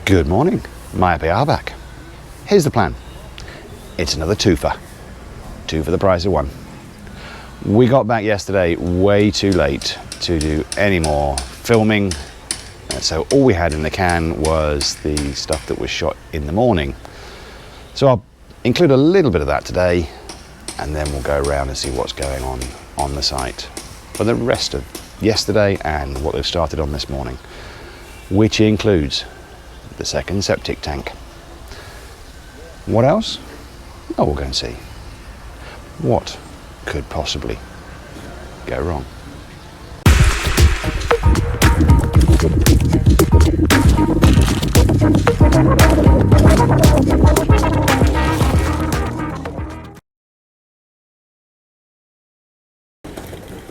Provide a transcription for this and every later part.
Good morning, my happy hour back. Here's the plan. It's another TooFa. Two for the price of one. We got back yesterday way too late to do any more filming. So all we had in the can was the stuff that was shot in the morning. So I'll include a little bit of that today, and then we'll go around and see what's going on the site for the rest of yesterday and what they've started on this morning, which includes the second septic tank. What else? Oh, we'll go and see. What could possibly go wrong?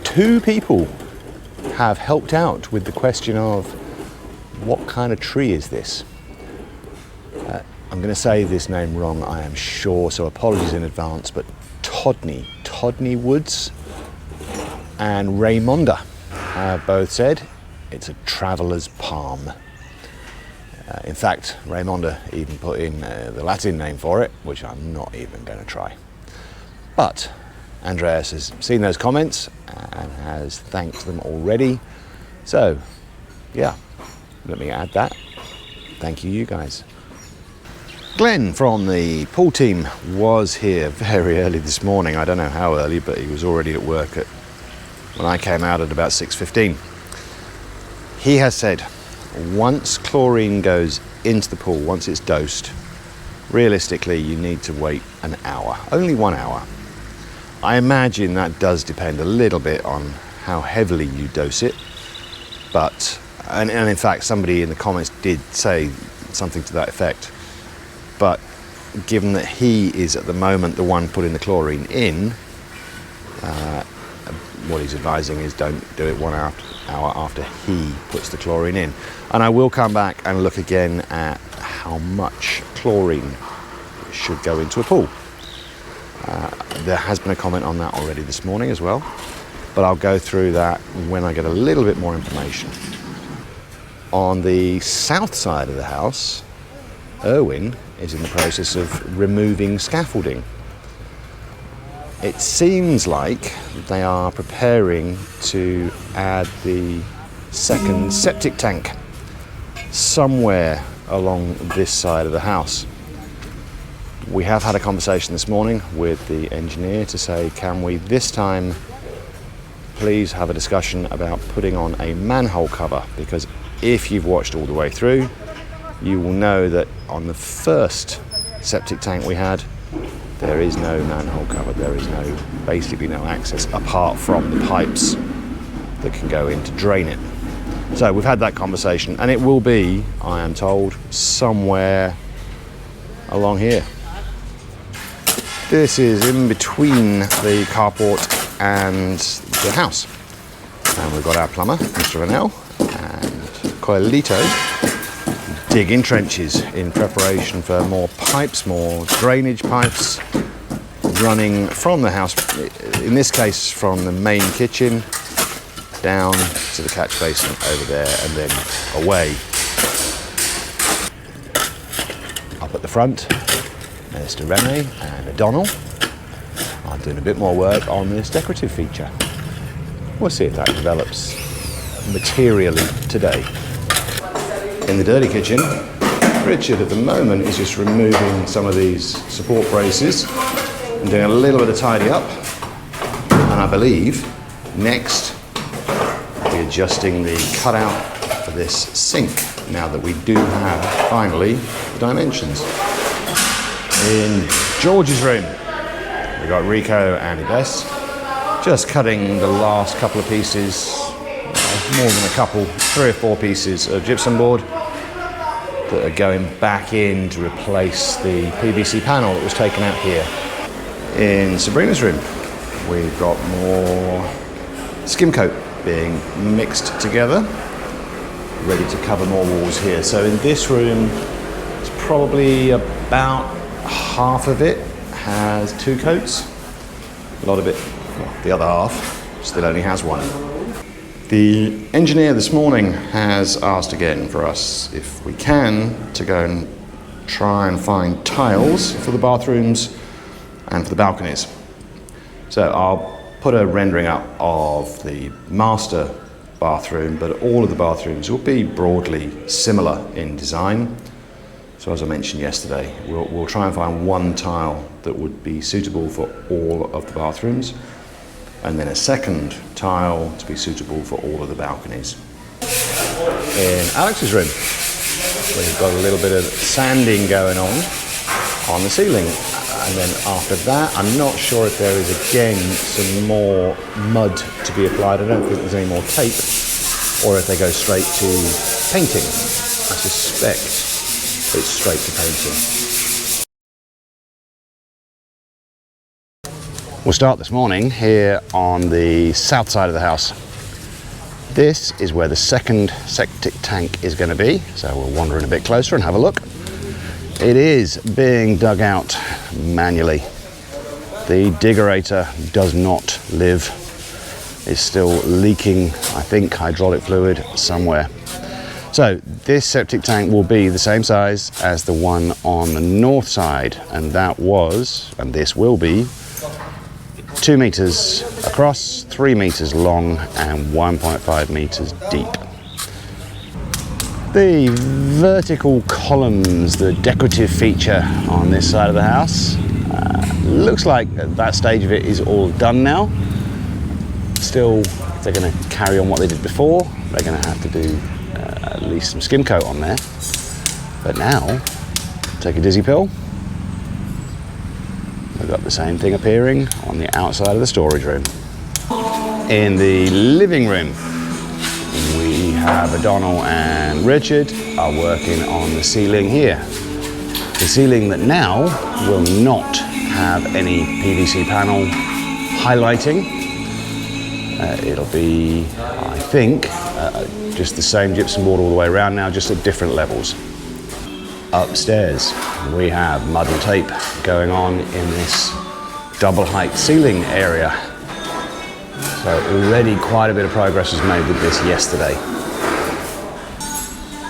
Two people have helped out with the question of what kind of tree is this? I'm going to say this name wrong, I am sure, so apologies in advance, but Todney Woods and Raymonda have both said it's a traveller's palm. In fact, Raymonda even put in the Latin name for it, which I'm not even going to try. But Andreas has seen those comments and has thanked them already. So, yeah, let me add that. Thank you guys. Glenn from the pool team was here very early this morning. I don't know how early, but he was already at work when I came out at about 6:15. He has said once chlorine goes into the pool, once it's dosed, realistically you need to wait an hour, only 1 hour. I imagine that does depend a little bit on how heavily you dose it, but and in fact somebody in the comments did say something to that effect. But given that he is at the moment the one putting the chlorine in, what he's advising is don't do it 1 hour after he puts the chlorine in. And I will come back and look again at how much chlorine should go into a pool. There has been a comment on that already this morning as well, but I'll go through that when I get a little bit more information. On the south side of the house, Erwin is in the process of removing scaffolding. It seems like they are preparing to add the second septic tank somewhere along this side of the house. We have had a conversation this morning with the engineer to say, can we this time please have a discussion about putting on a manhole cover, because if you've watched all the way through, you will know that on the first septic tank we had, there is no manhole cover. There is basically no access apart from the pipes that can go in to drain it. So we've had that conversation, and it will be, I am told, somewhere along here. This is in between the carport and the house. And we've got our plumber, Mr. Rennell, and Coelito, digging trenches in preparation for more pipes, more drainage pipes running from the house, in this case from the main kitchen down to the catch basin over there and then away. Up at the front, Mr. Rene and O'Donnell are doing a bit more work on this decorative feature. We'll see if that develops materially today. In the dirty kitchen, Richard at the moment is just removing some of these support braces and doing a little bit of tidy up. And I believe next we'll be adjusting the cutout for this sink now that we do have finally the dimensions. In George's room, we've got Rico and Ibes just cutting the last couple of pieces, more than a couple, 3 or 4 pieces of gypsum board that are going back in to replace the PVC panel that was taken out here. In Sabrina's room, we've got more skim coat being mixed together, ready to cover more walls here. So in this room, it's probably about half of it has 2 coats. A lot of it, well, the other half, still only has 1. The engineer this morning has asked again for us, if we can, to go and try and find tiles for the bathrooms and for the balconies. So I'll put a rendering up of the master bathroom, but all of the bathrooms will be broadly similar in design. So as I mentioned yesterday, we'll try and find one tile that would be suitable for all of the bathrooms, and then a second tile to be suitable for all of the balconies. In Alex's room, we've got a little bit of sanding going on the ceiling. And then after that, I'm not sure if there is again some more mud to be applied. I don't think there's any more tape, or if they go straight to painting. I suspect it's straight to painting. We'll start this morning here on the south side of the house. This is where the second septic tank is going to be, so we'll wander in a bit closer and have a look. It is being dug out manually. The digerator does not live. It's still leaking, I think, hydraulic fluid somewhere. So this septic tank will be the same size as the one on the north side, and this will be 2 meters across, 3 meters long, and 1.5 meters deep. The vertical columns, the decorative feature on this side of the house, looks like that stage of it is all done now. Still, if they're going to carry on what they did before, they're going to have to do at least some skim coat on there. But now, take a dizzy pill. We've got the same thing appearing on the outside of the storage room. In the living room, we have O'Donnell and Richard are working on the ceiling here. The ceiling that now will not have any PVC panel highlighting. It'll be, I think, just the same gypsum board all the way around now, just at different levels. Upstairs, we have mud and tape going on in this double height ceiling area. So already quite a bit of progress was made with this yesterday.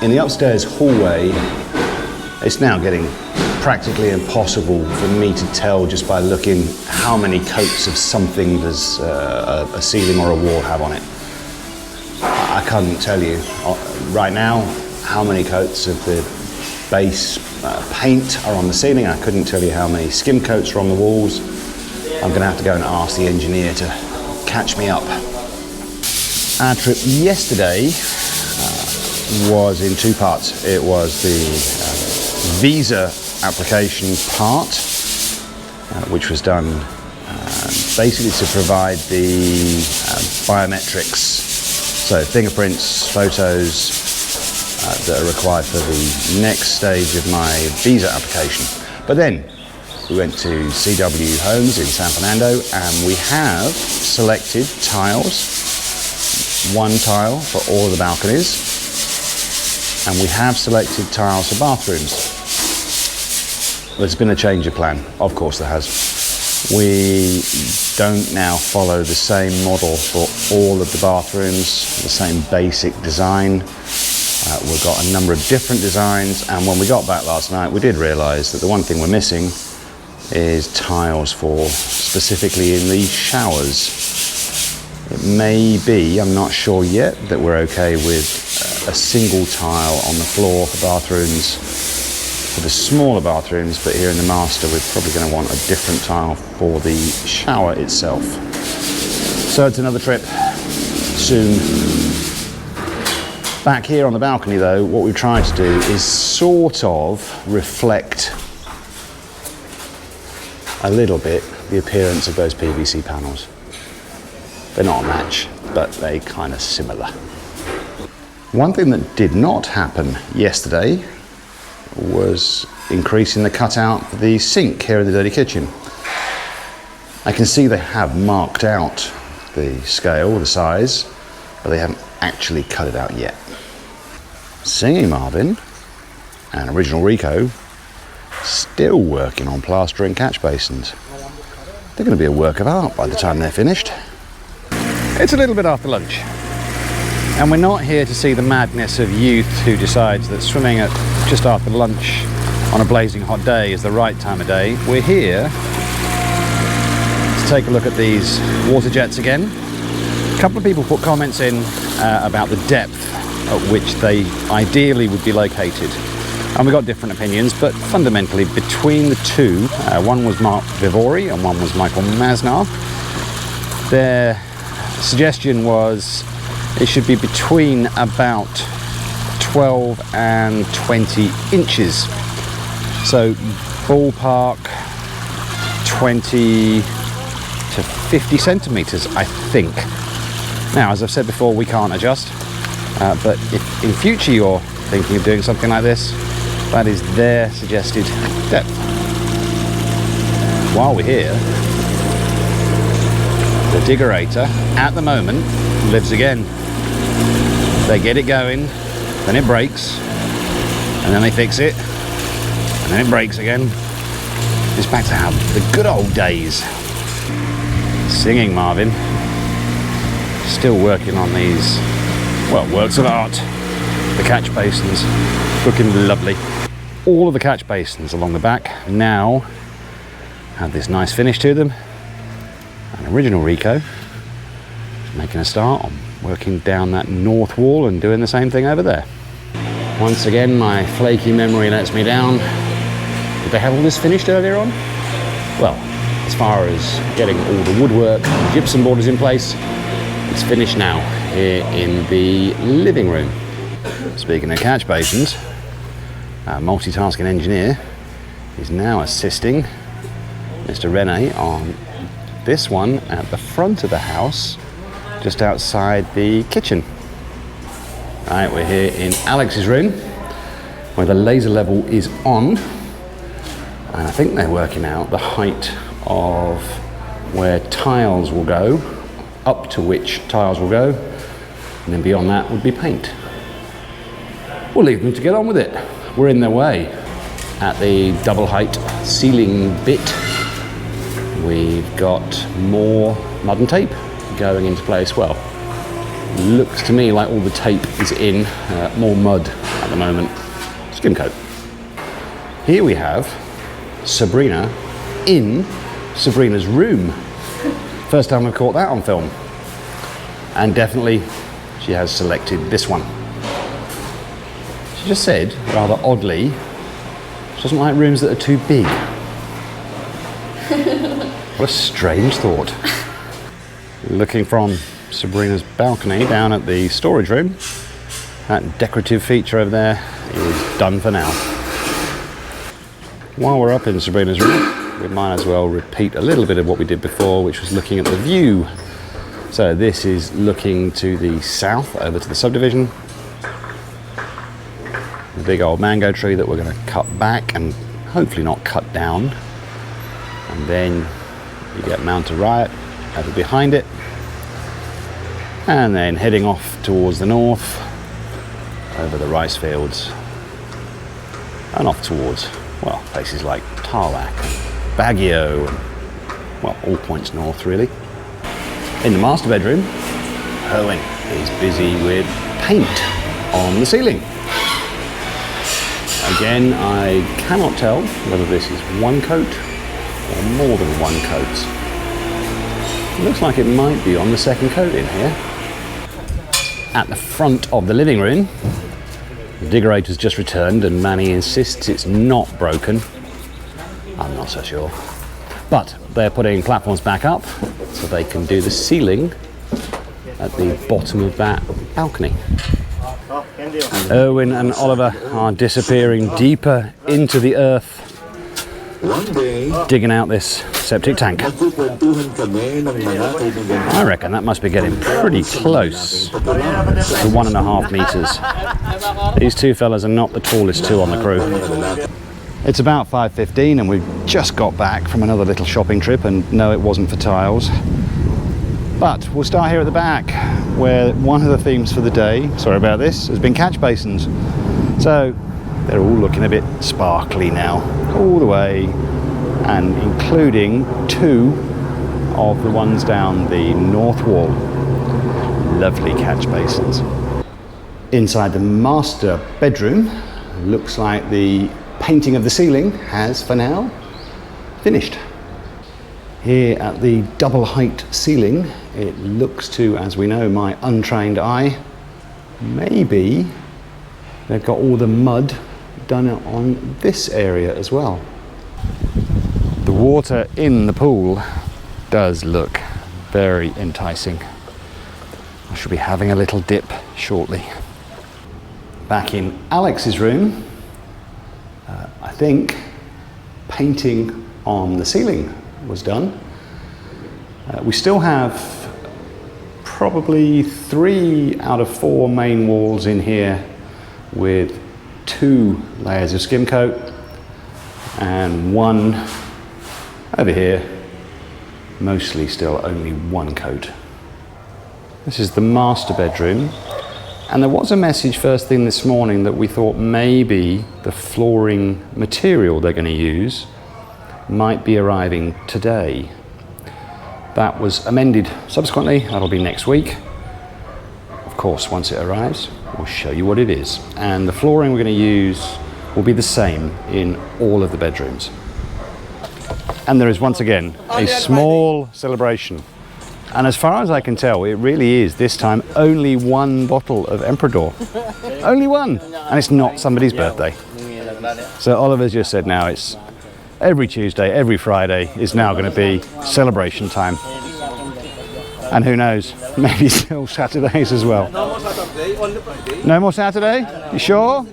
In the upstairs hallway, it's now getting practically impossible for me to tell just by looking how many coats of something does a ceiling or a wall have on it. I couldn't tell you right now how many coats of the base paint are on the ceiling. I couldn't tell you how many skim coats are on the walls. I'm going to have to go and ask the engineer to catch me up. Our trip yesterday was in two parts. It was the visa application part, which was done basically to provide the biometrics, so fingerprints, photos that are required for the next stage of my visa application. But then we went to CW Homes in San Fernando, and we have selected tiles, one tile for all of the balconies, and we have selected tiles for bathrooms. There's been a change of plan, of course there has. We don't now follow the same model for all of the bathrooms, the same basic design. We've got a number of different designs, and when we got back last night we did realise that the one thing we're missing is tiles for specifically in the showers. It may be, I'm not sure yet, that we're okay with a single tile on the floor for bathrooms, for the smaller bathrooms, but here in the master we're probably going to want a different tile for the shower itself. So it's another trip soon. Back here on the balcony though, what we've tried to do is sort of reflect a little bit the appearance of those PVC panels. They're not a match, but they kind of similar. One thing that did not happen yesterday was increasing the cutout for the sink here in the dirty kitchen. I can see they have marked out the scale, the size, but they haven't actually cut it out yet. Singing Marvin and Original Rico still working on plastering catch basins. They're going to be a work of art by the time they're finished. It's a little bit after lunch. And we're not here to see the madness of youth who decides that swimming at just after lunch on a blazing hot day is the right time of day. We're here to take a look at these water jets again. A couple of people put comments in about the depth at which they ideally would be located. And we got different opinions, but fundamentally between the two, one was Mark Vivori and one was Michael Masnar, their suggestion was it should be between about 12 and 20 inches. So ballpark 20 to 50 centimeters, I think. Now, as I've said before, we can't adjust, but if in future you're thinking of doing something like this, that is their suggested depth. While we're here, the digerator at the moment lives again. They get it going, then it breaks, and then they fix it, and then it breaks again. It's back to how the good old days. Singing Marvin, still working on these, well, works of art. The catch basins, looking lovely. All of the catch basins along the back now have this nice finish to them. An original Rico is making a start on working down that north wall and doing the same thing over there. Once again, my flaky memory lets me down. Did they have all this finished earlier on? Well, as far as getting all the woodwork and gypsum borders in place, it's finished now here in the living room. Speaking of catch basins, our multitasking engineer is now assisting Mr. Rene on this one at the front of the house, just outside the kitchen. Right, we're here in Alex's room, where the laser level is on, and I think they're working out the height of where tiles will go, up to which tiles will go, and then beyond that would be paint. We'll leave them to get on with it. We're in their way. At the double height ceiling bit, we've got more mud and tape going into place. Well, looks to me like all the tape is in, more mud at the moment. Skim coat. Here we have Sabrina in Sabrina's room. First time we've caught that on film. And definitely she has selected this one. She just said, rather oddly, she doesn't like rooms that are too big. What a strange thought. Looking from Sabrina's balcony down at the storage room, that decorative feature over there is done for now. While we're up in Sabrina's room, we might as well repeat a little bit of what we did before, which was looking at the view. So this is looking to the south over to the subdivision. The big old mango tree that we're going to cut back and hopefully not cut down. And then you get Mount Riot over behind it. And then heading off towards the north, over the rice fields, and off towards, well, places like Tarlac, Baguio, and, well, all points north really. In the master bedroom, Owen is busy with paint on the ceiling. Again, I cannot tell whether this is one coat or more than one coat. It looks like it might be on the second coat in here. At the front of the living room, the digerator's just returned and Manny insists it's not broken. I'm not so sure. But they're putting platforms back up so they can do the ceiling at the bottom of that balcony. Erwin and Oliver are disappearing deeper into the earth, digging out this septic tank. I reckon that must be getting pretty close to 1.5 meters. These two fellas are not the tallest two on the crew. It's about 5:15 and we've just got back from another little shopping trip, and no, it wasn't for tiles. But we'll start here at the back, where one of the themes for the day, sorry about this, has been catch basins. So they're all looking a bit sparkly now, all the way, and including two of the ones down the north wall. Lovely catch basins. Inside the master bedroom, looks like the painting of the ceiling has, for now, finished. Here at the double height ceiling, it looks to, as we know, my untrained eye, maybe they've got all the mud done on this area as well. The water in the pool does look very enticing. I should be having a little dip shortly. Back in Alex's room, I think painting on the ceiling was done. We still have probably 3 out of 4 main walls in here with 2 layers of skim coat and 1 over here, mostly still only 1 coat. This is the master bedroom. And there was a message first thing this morning that we thought maybe the flooring material they're going to use might be arriving today. That was amended subsequently. That'll be next week. Of course, once it arrives, we'll show you what it is. And the flooring we're going to use will be the same in all of the bedrooms. And there is once again a small celebration. And as far as I can tell, it really is this time only 1 bottle of Emperador. Only 1! And it's not somebody's birthday. So Oliver's just said now it's every Tuesday, every Friday is now going to be celebration time. And who knows, maybe still Saturdays as well. No more Saturday? You sure?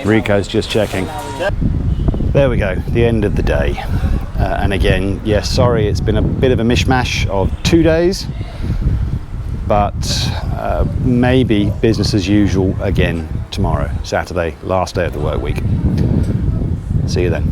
Rico's just checking. There we go, the end of the day. And again, yes, sorry, it's been a bit of a mishmash of 2 days, but maybe business as usual again tomorrow, Saturday, last day of the work week. See you then.